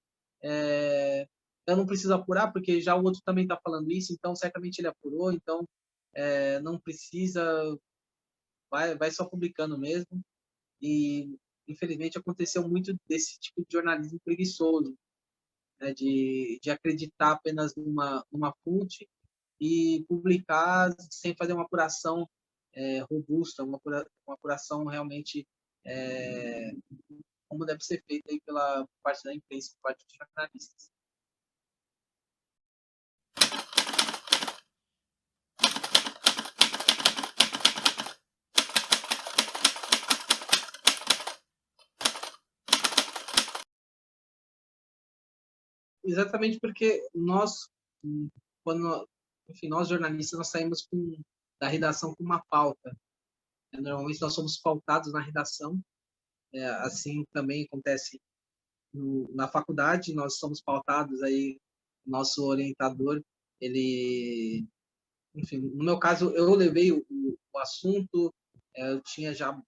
A: eu não preciso apurar porque já o outro também está falando isso, então certamente ele apurou, então não precisa, vai só publicando mesmo. E infelizmente aconteceu muito desse tipo de jornalismo preguiçoso, né, de acreditar apenas numa fonte e publicar sem fazer uma apuração robusta, uma apuração realmente como deve ser feita aí pela parte da imprensa, por parte dos jornalistas. Exatamente porque enfim, nós jornalistas, nós saímos da redação com uma pauta. Normalmente nós somos pautados na redação, assim também acontece na faculdade, nós somos pautados aí, nosso orientador, ele, enfim, no meu caso, eu levei o assunto, eu tinha já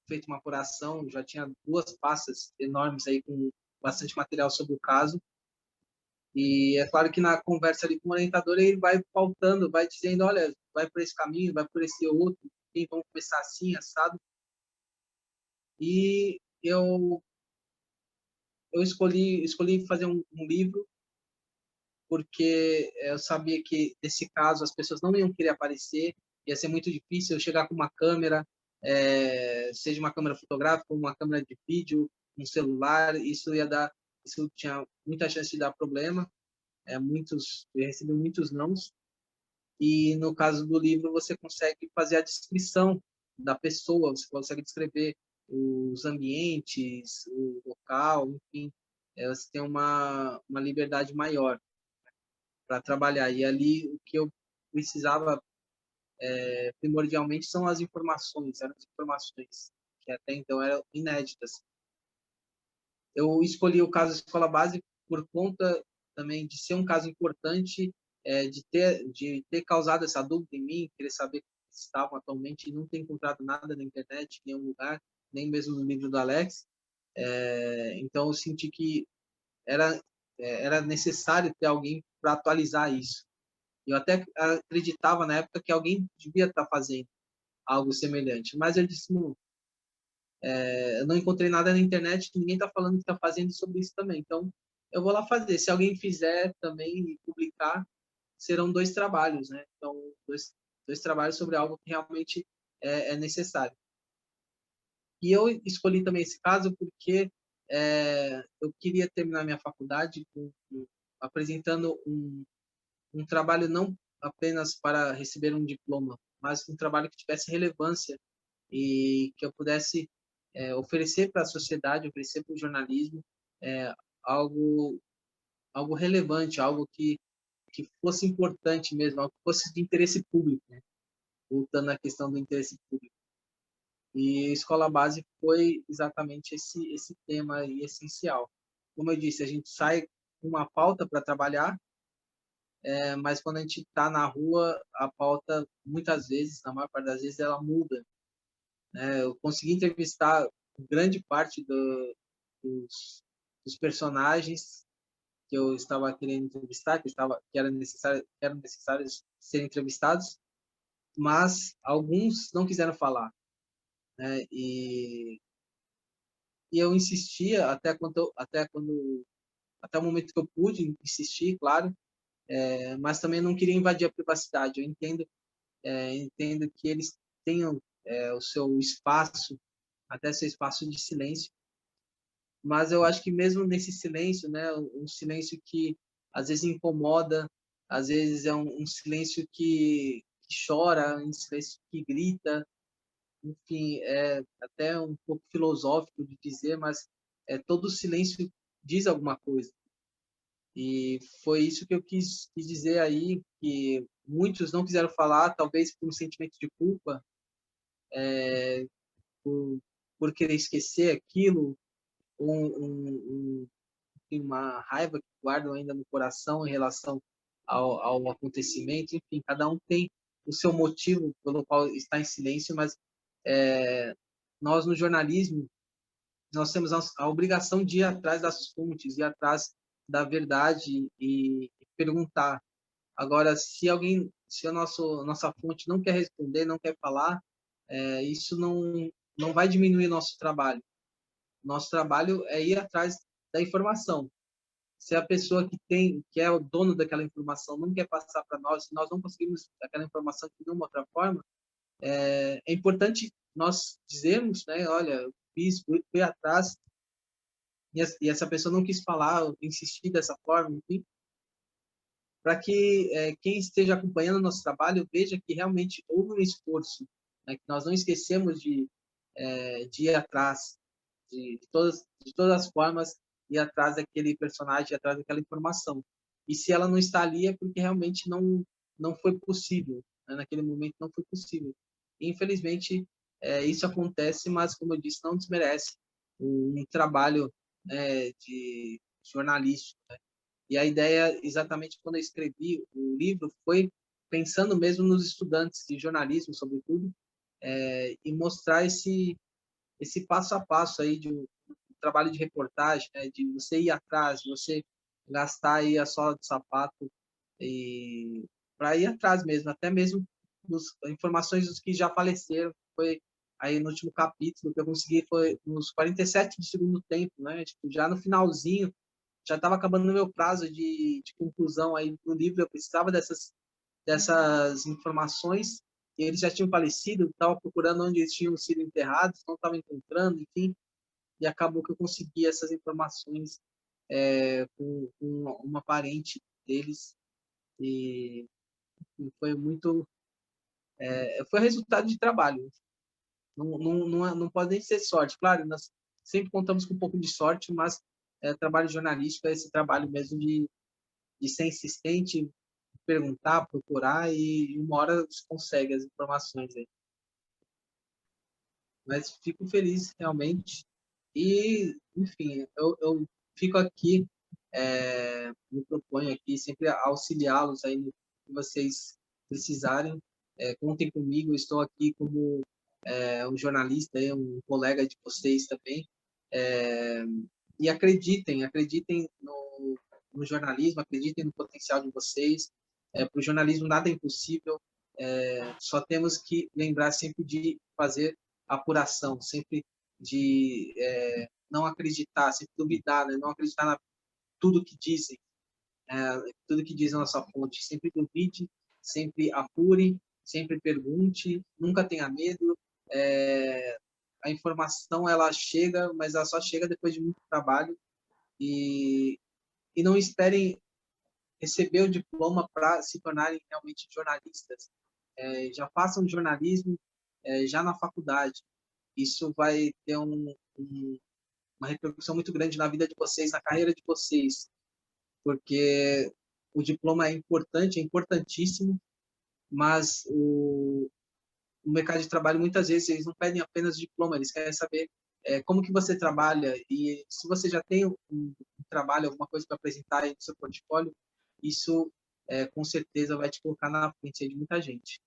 A: feito uma apuração, já tinha 2 pastas enormes aí com bastante material sobre o caso, e é claro que na conversa ali com o orientador, ele vai pautando, vai dizendo, olha, vai por esse caminho, vai por esse outro, enfim, vamos começar assim, assado. E eu escolhi fazer um livro porque eu sabia que, nesse caso, as pessoas não iam querer aparecer, ia ser muito difícil eu chegar com uma câmera, seja uma câmera fotográfica, uma câmera de vídeo, um celular, isso tinha muita chance de dar problema, eu recebi muitos nãos, e no caso do livro você consegue fazer a descrição da pessoa, você consegue descrever os ambientes, o local, enfim, você tem uma liberdade maior para trabalhar. E ali precisava primordialmente são as informações, eram as informações que até então eram inéditas. Eu escolhi o caso Escola Base por conta também de ser um caso importante, de ter causado essa dúvida em mim, querer saber se estavam atualmente e não ter encontrado nada na internet, em nenhum lugar, nem mesmo no livro do Alex. Então eu senti que era necessário ter alguém para atualizar isso. Eu até acreditava na época que alguém devia estar fazendo algo semelhante, mas eu disse, não, eu não encontrei nada na internet, ninguém está falando que está fazendo sobre isso também, então eu vou lá fazer. Se alguém fizer também e publicar, serão 2 trabalhos, né? Então, dois trabalhos sobre algo que realmente é necessário. E eu escolhi também esse caso porque eu queria terminar minha faculdade apresentando um trabalho não apenas para receber um diploma, mas um trabalho que tivesse relevância e que eu pudesse oferecer para a sociedade, oferecer para o jornalismo é, algo algo relevante, algo que fosse importante mesmo, algo que fosse de interesse público, né? Voltando à questão do interesse público. E Escola Base foi exatamente esse tema aí essencial. Como eu disse, a gente sai com uma pauta para trabalhar, mas quando a gente está na rua, a pauta, muitas vezes, na maior parte das vezes, ela muda. Né? Eu consegui entrevistar grande parte dos personagens que eu estava querendo entrevistar, que eram necessários serem entrevistados, mas alguns não quiseram falar. Né? E eu insistia até o momento que eu pude insistir, claro, mas também não queria invadir a privacidade. Eu entendo que eles tenham o seu espaço, até seu espaço de silêncio, mas eu acho que mesmo nesse silêncio, né, um silêncio que às vezes incomoda, às vezes é um silêncio que chora, um silêncio que grita, enfim, é até um pouco filosófico de dizer, mas todo silêncio diz alguma coisa. E foi isso que eu quis dizer aí, que muitos não quiseram falar, talvez por um sentimento de culpa, por, por querer esquecer aquilo, uma raiva que guardam ainda no coração em relação ao acontecimento. Enfim, cada um tem o seu motivo pelo qual está em silêncio, mas nós no jornalismo nós temos a obrigação de ir atrás das fontes, ir atrás da verdade e perguntar. Agora, se a nossa fonte não quer responder, não quer falar, isso não vai diminuir nosso trabalho. Nosso trabalho é ir atrás da informação. Se a pessoa que é o dono daquela informação não quer passar para nós, se nós não conseguimos aquela informação de nenhuma outra forma, é importante nós dizermos, né, olha, eu fui atrás e essa pessoa não quis falar, insistir dessa forma, enfim, para que quem esteja acompanhando o nosso trabalho veja que realmente houve um esforço, né, que nós não esquecemos de ir atrás, de todas as formas, ir atrás daquele personagem, ir atrás daquela informação. E se ela não está ali é porque realmente não foi possível, né? Naquele momento não foi possível. E, infelizmente, isso acontece, mas, como eu disse, não desmerece um trabalho, né, de jornalístico. Né? E a ideia, exatamente quando eu escrevi o livro, foi pensando mesmo nos estudantes de jornalismo, sobretudo, e mostrar esse passo a passo aí de um trabalho de reportagem, né, de você ir atrás, de você gastar aí a sola do sapato e para ir atrás mesmo, até mesmo informações dos que já faleceram. Foi aí no último capítulo que eu consegui, foi nos 47 do segundo tempo, né, tipo, já no finalzinho, já estava acabando o meu prazo de conclusão aí do livro, eu precisava dessas informações, e eles já tinham falecido, estava procurando onde eles tinham sido enterrados, não estava encontrando, enfim, e acabou que eu consegui essas informações com uma parente deles, e foi muito, foi resultado de trabalho, não pode nem ser sorte, claro, nós sempre contamos com um pouco de sorte, mas trabalho jornalístico é esse trabalho mesmo de ser insistente, perguntar, procurar e uma hora você consegue as informações aí. Mas fico feliz realmente e, enfim, eu fico aqui, me proponho aqui sempre a auxiliá-los aí no que vocês precisarem. Contem comigo, eu estou aqui como um jornalista, um colega de vocês também. É, e acreditem no jornalismo, acreditem no potencial de vocês. Para o jornalismo nada é impossível, só temos que lembrar sempre de fazer apuração, sempre de não acreditar, sempre duvidar, né? Não acreditar tudo que dizem, tudo que diz a nossa fonte. Sempre duvide, sempre apure, sempre pergunte, nunca tenha medo. A informação ela chega, mas ela só chega depois de muito trabalho e, e não esperem receber o diploma para se tornarem realmente jornalistas. Já façam jornalismo já na faculdade. Isso vai ter uma repercussão muito grande na vida de vocês, na carreira de vocês, porque o diploma é importante, é importantíssimo, mas o mercado de trabalho, muitas vezes, eles não pedem apenas diploma, eles querem saber como que você trabalha e se você já tem um trabalho, alguma coisa para apresentar aí no seu portfólio, isso com certeza vai te colocar na frente de muita gente.